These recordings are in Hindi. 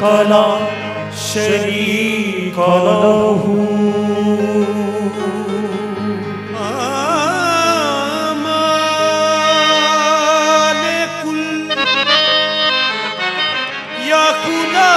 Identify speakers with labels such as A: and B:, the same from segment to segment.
A: ला शरीक लहू या खुदा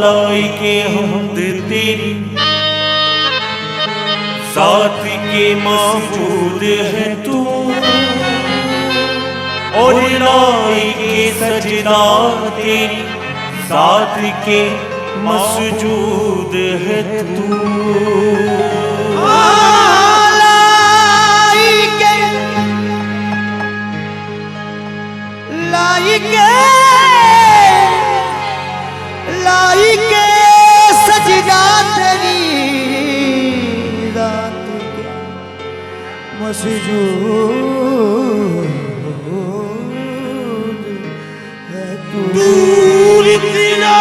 A: लाइके हमद तेरी ज़ात के मौजूद है तू और लाइके सजदा तेरी ज़ात के मौजूद है तू
B: लाइके सजदा तेरी रात के मौजूद है तू दूर इतना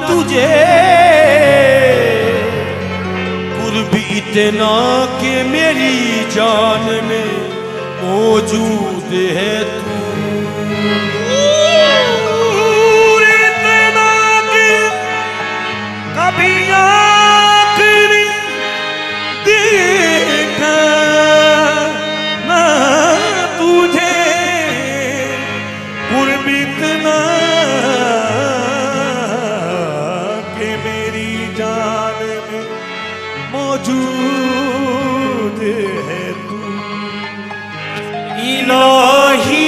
B: तुझे कुर्ब इतना कि मेरी जान में मौजूद है तू इतना कि कभी आँख ने देखा ना तुझे कुर्ब इतना मौजूद है तू इलाही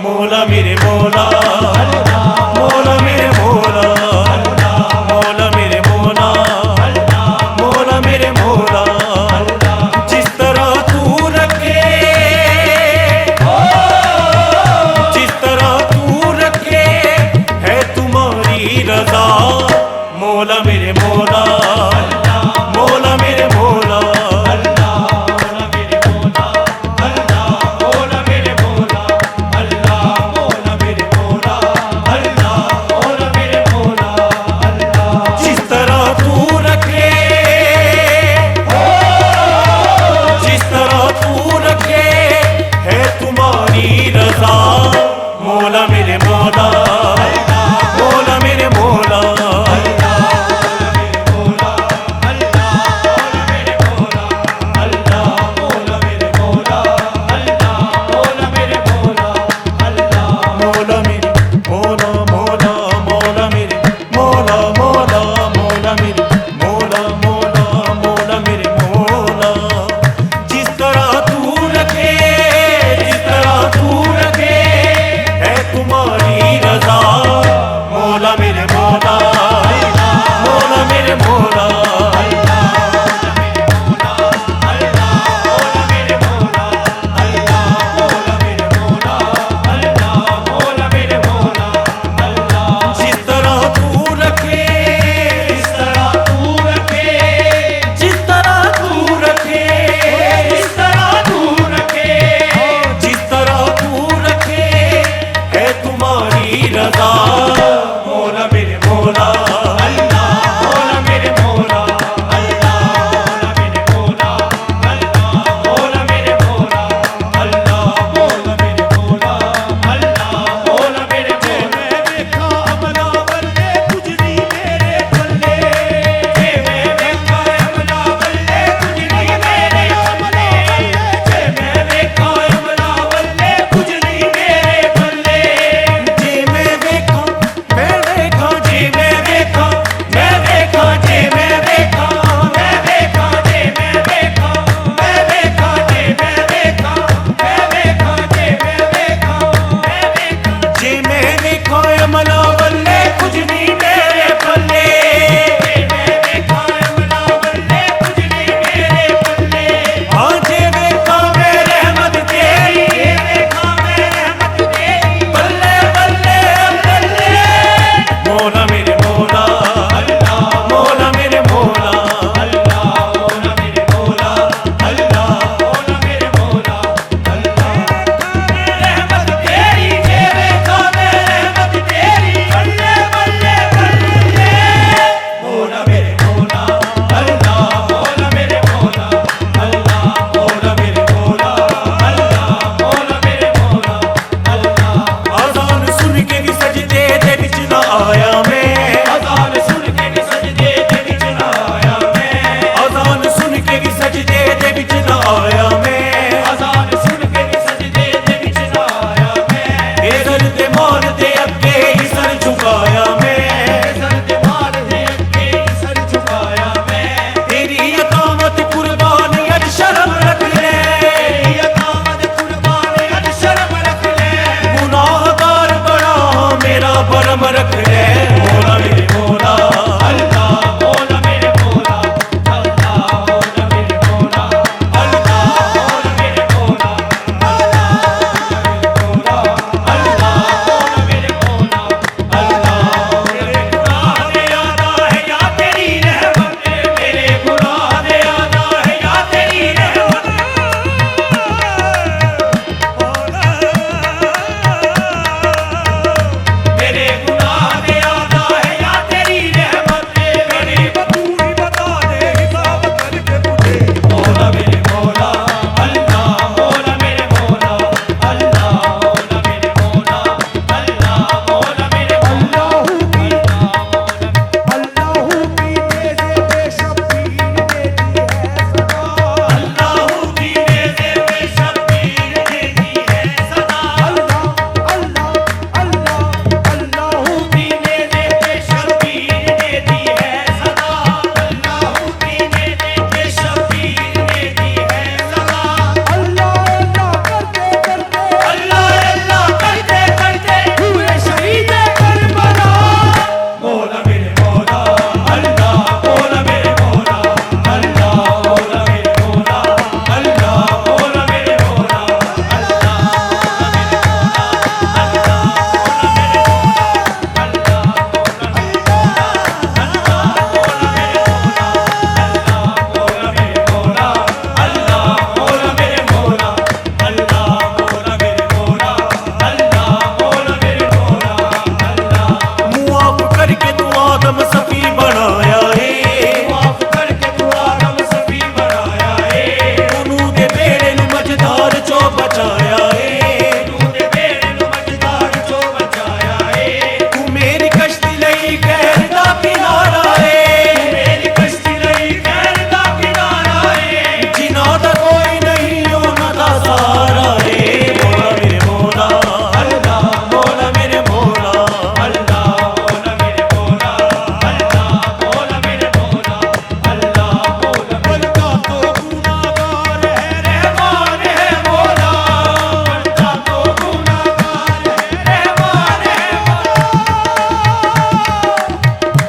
A: मौला मेरे मौला, मौला मेरे मौला। मौन दे अगे ही सर झुकाया मैं,
B: सर दे मौन दे अगे ही सर झुकाया मैं।
A: तेरी अकामत कुर्बान अज शर्म रख ले,
B: तेरी अकामत कुर्बान अज शर्म रख ले।
A: गुनाहगार बड़ा मेरा बरम रख ले, मौला मेरे मौला
B: अल्लाह मौला मेरे मौला, अल्लाह मौला मेरे मौला, अल्लाह मौला मेरे मौला, अल्लाह मेरे मौला, अल्लाह मेरे गुनाह दे आदा है या तेरी रहमत, मेरे गुनाह दे आदा है या तेरी रहमत। मेरे गुनाह दे आदा है या तेरी रहमत, मेरी बतूरी बता दे हिसाब करके तुझे। मौला मेरे मौला, अल्लाह मौला मेरे मौला, अल्लाह मौला मेरे मौला, अल्लाह मौला मेरे मौला। अल्लाह की नेज़े बेशब्बीर देती है सदा, अल्लाह की नेज़े बेशब्बीर देती है सदा। अल्लाह अल्लाह अल्लाह अल्लाह की नेज़े बेशब्बीर देती है सदा, अल्लाह की नेज़े बेशब्बीर देती है सदा। अल्लाह अल्लाह करते करते, अल्लाह अल्लाह करते करते हुए शहीद करबला। मौला मेरे मौला, अल्लाह मौला मेरे मौला, अल्लाह मौला मेरे मौला, अल्लाह मौला मेरे मौला, अल्लाह मौला मेरे मौला, अल्लाह मौला मेरे मौला, अल्लाह मौला मेरे मौला, अल्लाह मौला मेरे मौला, अल्लाह मौला मेरे मौला, अल्लाह मौला मेरे मौला, अल्लाह मौला मेरे मौला, अल्लाह मौला मेरे मौला, अल्लाह।
A: मुआफ करके तू आदम सफी बनाया है,
B: माफ करके तू आदम सफी बनाया है,
A: तू दे बेड़े नु मझधार चो बचाया है,
B: तू दे बेड़े नु मझधार चो बचाया है।
A: तू मेरी कश्ती लई कहर दा किनारा है,
B: मेरी कश्ती नहीं खैर दा किनारा है,
A: जिन्हां दा कोई नहीं उन्हां दा सहारा है। मौला मेरे मौला,
B: अल्लाह
A: मौला मेरे मौला,
B: अल्लाह मौला मेरे मौला, अल्लाह मौला मेरे मौला, अल्लाह मौला बनता तो गुनाहगार है रहमान है मौला, बनता तो गुनाहगार है रहमान है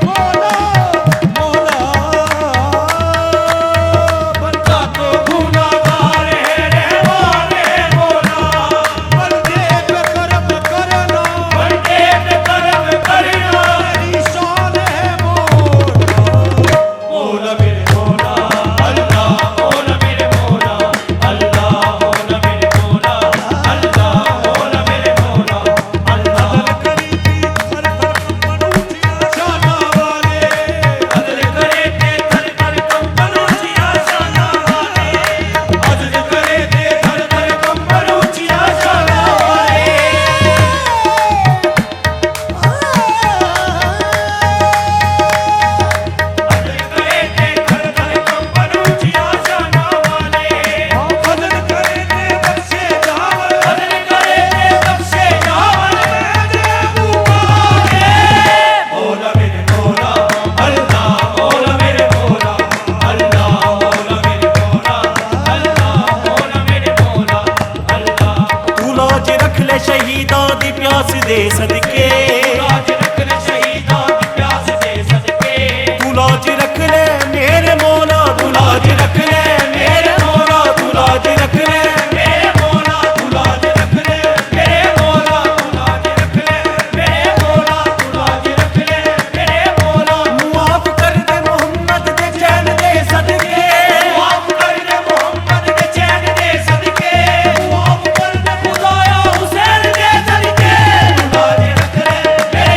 B: मौला, मौला बनता तो गुनाहगार है रहमान है मौला। बंदे पे करम करना, बंदे पे करम करना, तेरी शान है मौला। मौला मेरे मौला, अल्लाह मौला मेरे मौला, अल्लाह मौला मेरे मौला, अल्लाह मौला मेरे मौला, अल्लाह करी थी थर थर कंपन ऊंचिया शाना वाले, अदल करे थे थर थर कंपन ऊंचिया शाना वाले, अदल करे थे थर थर कंपन ऊंचिया शाना वाले। अदल करे थे थर थर कंपन ऊंचिया शाना वाले, अदल करे थे बख्शे जावल, अदल करे थे बख्शे जावल मेरे मुबारे। मौला मेरे मौला, अल्लाह मौला मेरे मौला, अल्लाह मौला मेरे मौला, अल्लाह मौला मेरे मौला, अल्लाह।
A: तू लाज रख ले शहीदां दी प्यास दे सदके,
B: लाज रख ले शहीदां दी प्यास दे सदके,
A: तू लाज रख ले मेरे मौला, तू लाज रख ले मेरे मौला, तू लाज रख ले
B: मेरे मौला तू लाज रख ले, मेरे मौला तू लाज रख ले, मेरे मौला तू लाज रख ले, मेरे मौला।
A: मुआफ कर दे मोहम्मद दे चैन दे सदके,
B: माफ कर दे मोहम्मद के चैन दे सदके, माफ कर दे खुदाया हुसैन दे सदके। तू लाज रख ले, मेरे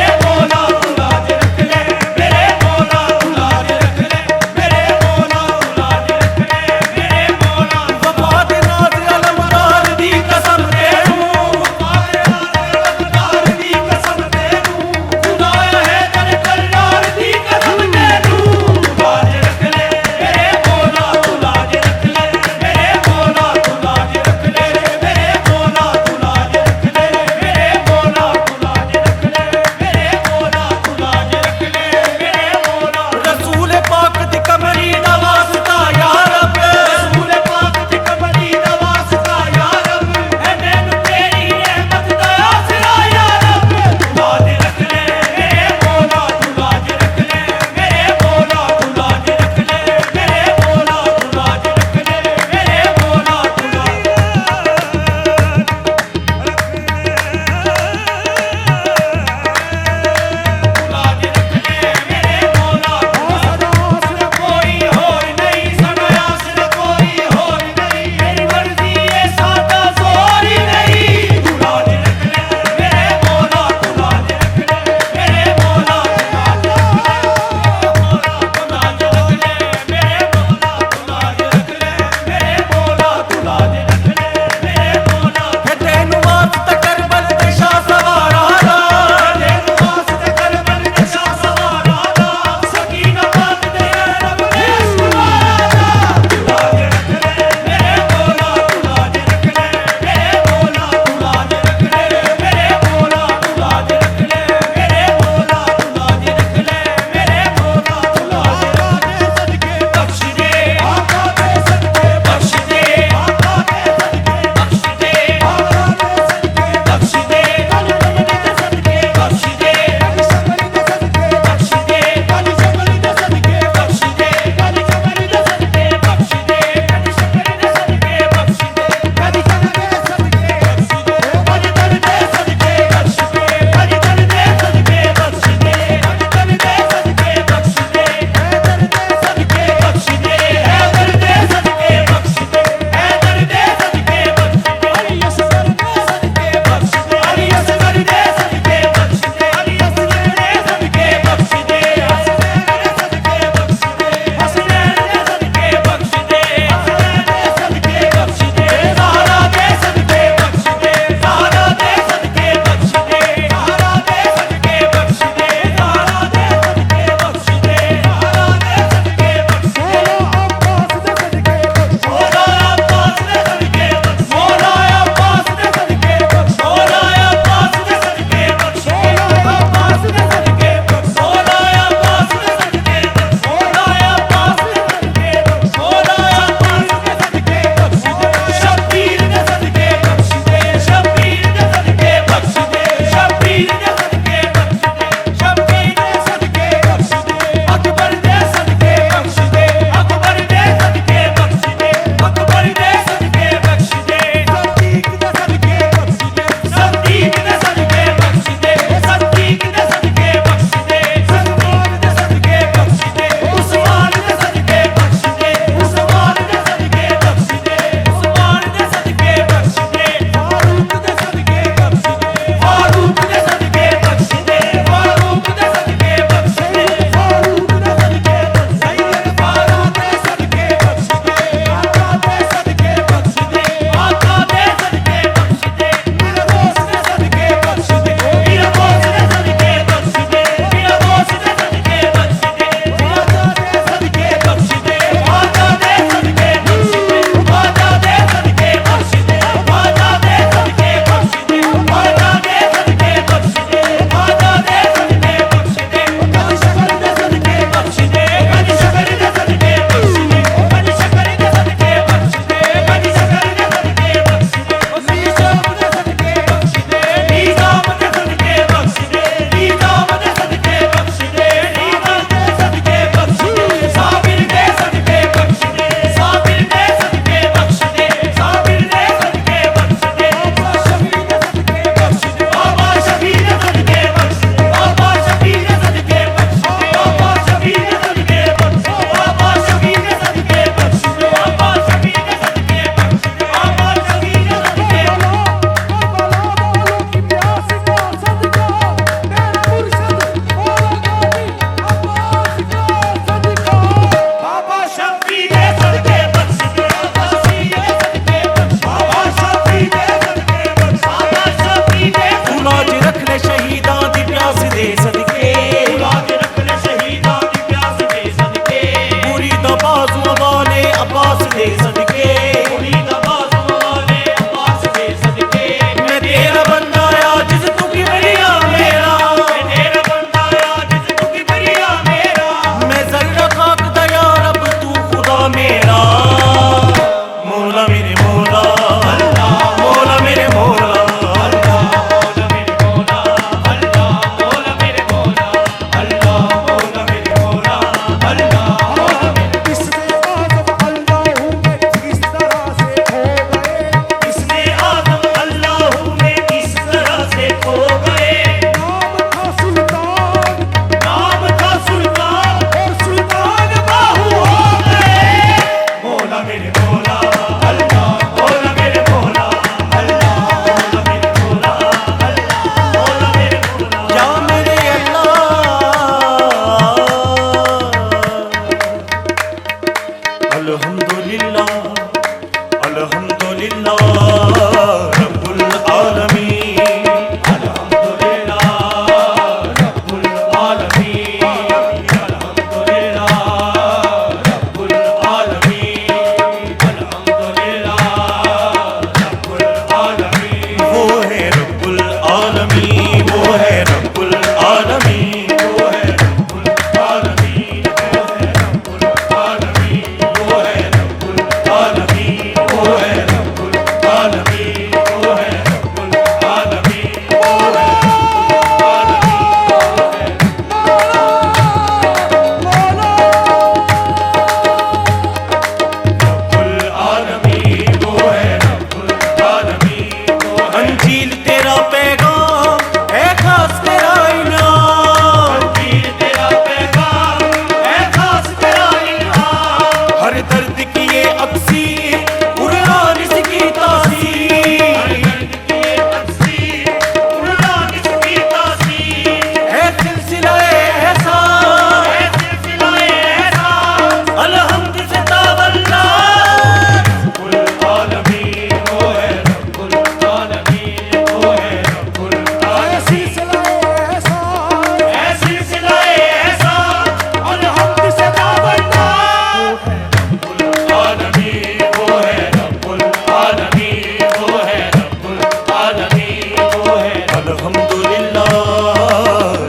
A: अल्हम्दुलिल्लाह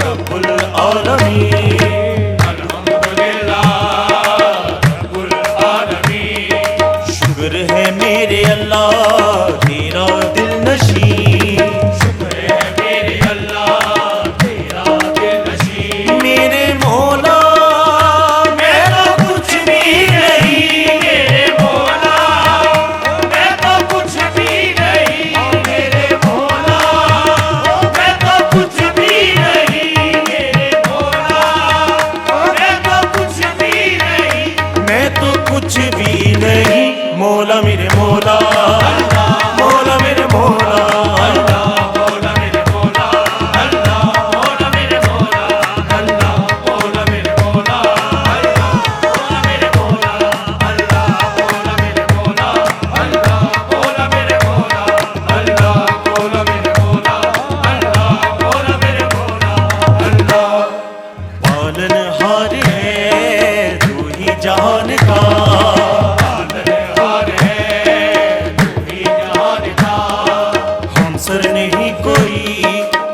A: रब्बुल आलमीन,
B: अल्हम्दुलिल्लाह रब्बुल आलमीन।
A: शुक्र है मेरे अल्लाह तेरा दिल नशी,
B: शुक्र है मेरे अल्लाह तेरा दिल नशी।
A: मेरे मौला मैं तो कुछ भी नहीं,
B: मेरे मौला मैं तो कुछ भी नहीं, मेरे मौला मैं तो कुछ भी नहीं, मेरे मौला मैं तो कुछ भी नहीं।
A: मैं तो कुछ भी नहीं, मौला मेरे मौला, मौला मेरे मौला,
B: मौला मेरे मौला, अल्लाह मौला मेरे मौला, अल्लाह मौला मेरे मौला, अल्लाह मौला मेरे मौला, अल्लाह मौला मेरे मौला, अल्लाह मौला मेरे मौला, अल्लाह मौला मेरे मौला, अल्लाह मौला मेरे मौला, अल्लाह।
A: पालनहार है तू ही जान का,
B: पालनहार है तू ही जहान का,
A: हमसर नहीं कोई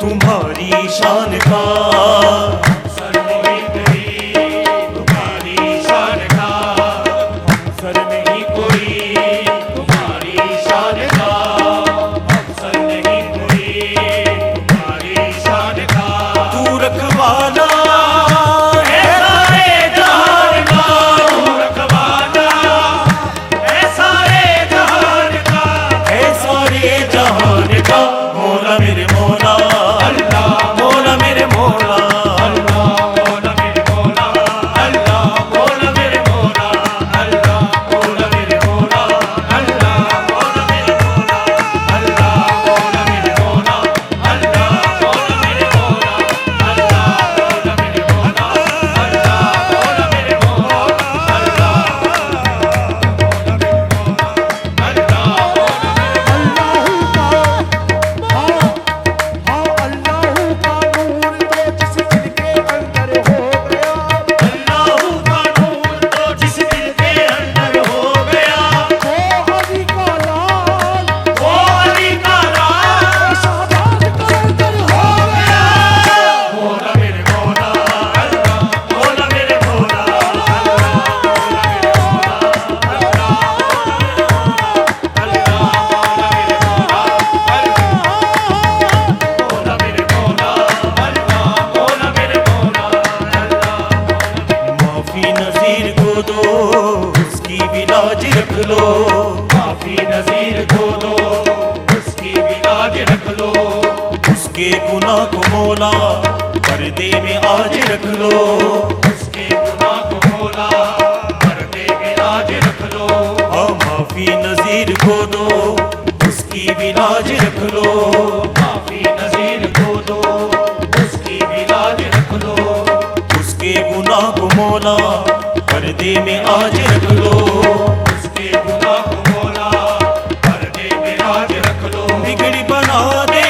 A: तुम्हारी शान का,
B: सर नहीं कोई तुम्हारी शान का, सर नहीं कोई तुम्हारी शान का, सर नहीं कोई तुम्हारी शान का।
A: तू रखवाला है सारे
B: जहान का तू रखवाला है सारे जहान का,
A: है सारे जहान का, मौला मेरे मौला,
B: अल्लाह
A: मौला मेरे मौला,
B: अल्लाह मौला मेरे मौला, अल्लाह मौला मेरे मौला, अल्लाह मौला मेरे मौला, अल्लाह मौला मेरे मौला, अल्लाह मौला मेरे मौला, अल्लाह मौला मेरे मौला, अल्लाह मौला मेरे मौला, अल्लाह मौला मेरे मौला, अल्लाह का नूर तो जिस दिल के अंदर हो गया, वो अली का राज हो गया। मौला मेरे मौला, अल्लाह मौला मेरे मौला, अल्लाह मौला मेरे मौला, अल्लाह मौला मेरे मौला, मौला मेरे मौला, अल्लाह मौला मेरे मौला, अल्लाह
A: माफी नजीर को दो उसकी भी लाज रख लो,
B: काफी नजीर को दो उसकी भी लाज रख लो,
A: उसके गुनाह को मौला पर्दे में आज रख लो,
B: उसके गुनाह को मौला पर्दे में लाज रख लो,
A: हाँ माफी नजीर को दो उसकी भी लाज रख लो,
B: काफी नजीर को दो उसकी भी लाज रख लो,
A: उसके गुनाह को मौला पर्दे में आज रख लो,
B: उसके गुनाह को मौला पर्दे में लाज रख लो।
A: बिगड़ी बना दे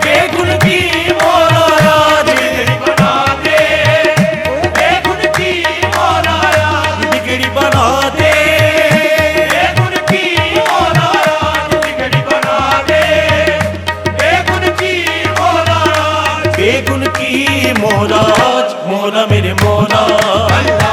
A: बेगुन की मौला आज,
B: बिगड़ी बना दे बेगुन की मौला आज,
A: बिगड़ी बना दे
B: बेगुन की मौला आज, बिगड़ी बना दे बेगुन की मौला आज।
A: बेगुन की मौला आज, मौला मेरे मौला,
B: अल्लाह